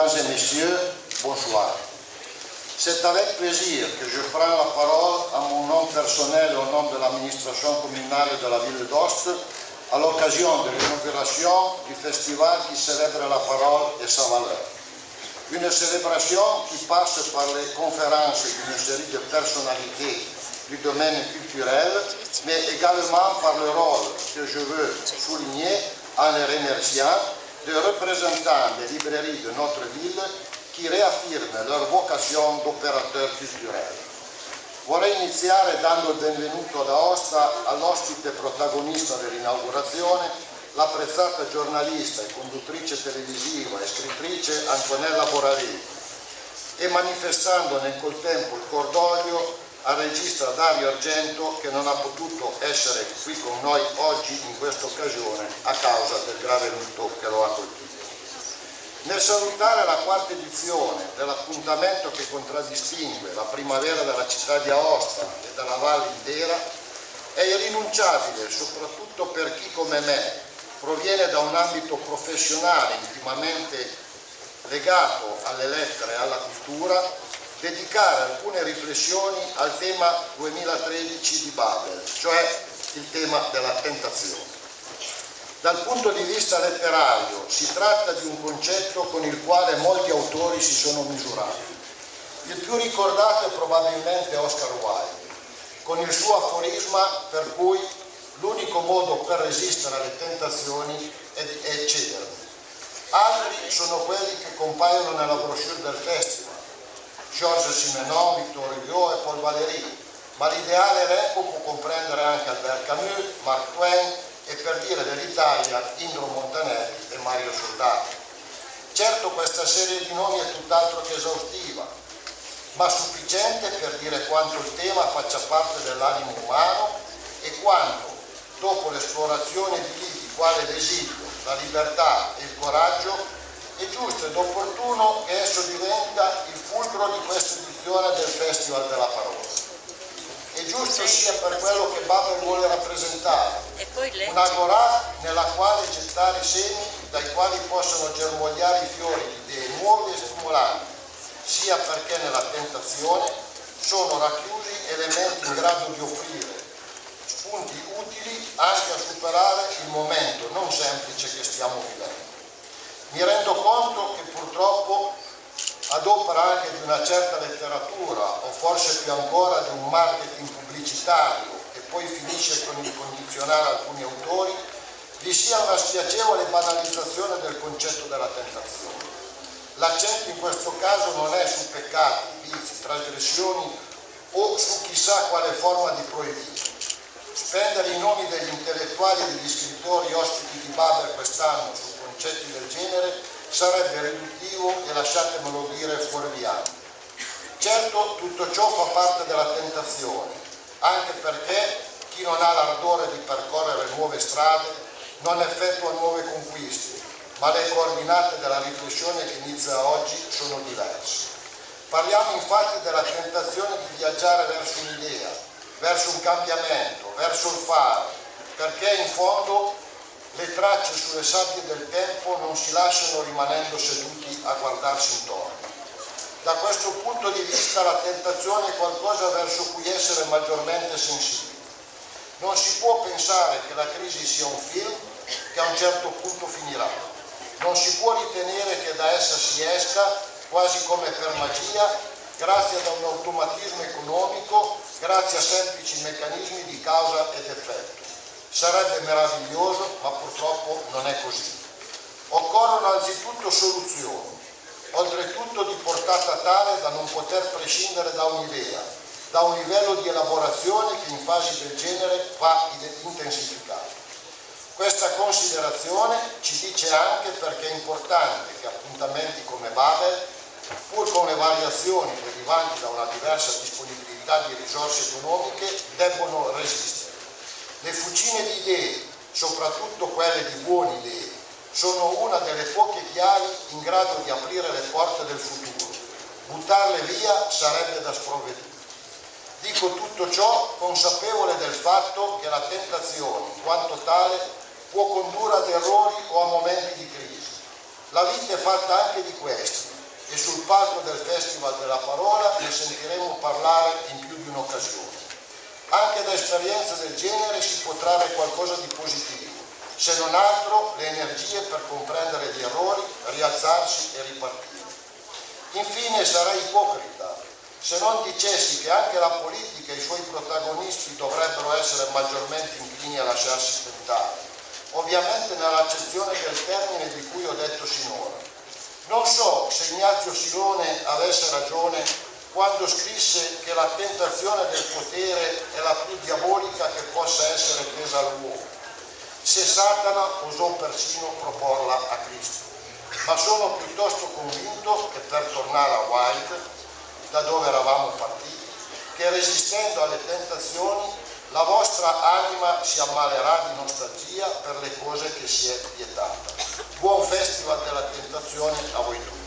Mesdames et messieurs, bonsoir. C'est avec plaisir que je prends la parole à mon nom personnel et au nom de l'administration communale de la ville d'Ost à l'occasion de l'inauguration du festival qui célèbre la parole et sa valeur. Une célébration qui passe par les conférences d'une série de personnalités du domaine culturel, mais également par le rôle que je veux souligner en les remerciant des représentants des librairies de notre ville qui riaffirment leur vocation d'opérateur culturel. Vorrei iniziare dando il benvenuto da Aosta all'ospite protagonista dell'inaugurazione, l'apprezzata giornalista e conduttrice televisiva e scrittrice Antonella Borari, e manifestando nel contempo il cordoglio al regista Dario Argento, che non ha potuto essere qui con noi oggi in questa occasione a causa del grave lutto che lo ha colpito. Nel salutare la quarta edizione dell'appuntamento che contraddistingue la primavera della città di Aosta e della valle intera, è irrinunciabile, soprattutto per chi come me proviene da un ambito professionale intimamente legato alle lettere e alla cultura, dedicare alcune riflessioni al tema 2013 di Babel, cioè il tema della tentazione. Dal punto di vista letterario si tratta di un concetto con il quale molti autori si sono misurati. Il più ricordato è probabilmente Oscar Wilde, con il suo aforisma per cui l'unico modo per resistere alle tentazioni è cederne. Altri sono quelli che compaiono nella brochure del festival: Georges Simenon, Victor Hugo e Paul Valéry, ma l'ideale elenco può comprendere anche Albert Camus, Mark Twain e, per dire dell'Italia, Indro Montanelli e Mario Soldati. Certo, questa serie di nomi è tutt'altro che esaustiva, ma sufficiente per dire quanto il tema faccia parte dell'animo umano e quanto, dopo l'esplorazione di liti quale l'esilio, la libertà e il coraggio, è giusto ed opportuno che esso diventa il fulcro di questa edizione del Festival della Parola. È giusto sia per quello che Babel vuole rappresentare, un'agorà nella quale gettare i semi dai quali possono germogliare i fiori di idee nuove e stimolanti, sia perché nella tentazione sono racchiusi elementi in grado di offrire spunti utili anche a superare il momento non semplice che stiamo vivendo. Mi rendo conto che purtroppo ad opera anche di una certa letteratura, o forse più ancora di un marketing pubblicitario che poi finisce con il condizionare alcuni autori, vi sia una spiacevole banalizzazione del concetto della tentazione. L'accento in questo caso non è su peccati, vizi, trasgressioni o su chissà quale forma di proibito. Spendere i nomi degli intellettuali e degli scrittori ospiti di Babel quest'anno su concetti del genere sarebbe riduttivo e, lasciatemelo dire, fuorviante. Certo, tutto ciò fa parte della tentazione, anche perché chi non ha l'ardore di percorrere nuove strade non effettua nuove conquiste, ma le coordinate della riflessione che inizia oggi sono diverse. Parliamo infatti della tentazione di viaggiare verso un'idea, verso un cambiamento, verso il fare, perché in fondo le tracce sulle sabbie del tempo non si lasciano rimanendo seduti a guardarsi intorno. Da questo punto di vista la tentazione è qualcosa verso cui essere maggiormente sensibili. Non si può pensare che la crisi sia un film che a un certo punto finirà. Non si può ritenere che da essa si esca quasi come per magia, grazie ad un automatismo economico, grazie a semplici meccanismi di causa ed effetto. Sarebbe meraviglioso, ma purtroppo non è così. Occorrono anzitutto soluzioni, oltretutto di portata tale da non poter prescindere da un'idea, da un livello di elaborazione che in fasi del genere va intensificato. Questa considerazione ci dice anche perché è importante che appuntamenti come Babel, pur con le variazioni derivanti da una diversa disponibilità di risorse economiche, debbono resistere. Le fucine di idee, soprattutto quelle di buone idee, sono una delle poche chiavi in grado di aprire le porte del futuro. Buttarle via sarebbe da sprovveduto. Dico tutto ciò consapevole del fatto che la tentazione, in quanto tale, può condurre ad errori o a momenti di crisi. La vita è fatta anche di questi, palco del Festival della Parola ne sentiremo parlare in più di un'occasione. Anche da esperienze del genere si può trarre qualcosa di positivo, se non altro le energie per comprendere gli errori, rialzarsi e ripartire. Infine sarei ipocrita se non dicessi che anche la politica e i suoi protagonisti dovrebbero essere maggiormente inclini a lasciarsi tentare, ovviamente nell'accezione del termine di cui ho detto sinora. Non so se Ignazio Silone avesse ragione quando scrisse che la tentazione del potere è la più diabolica che possa essere tesa all'uomo, se Satana osò persino proporla a Cristo. Ma sono piuttosto convinto che, per tornare a White, da dove eravamo partiti, che resistendo alle tentazioni la vostra anima si ammalerà di nostalgia per le cose che si è vietata. Buon Festival della Tentazione a voi tutti.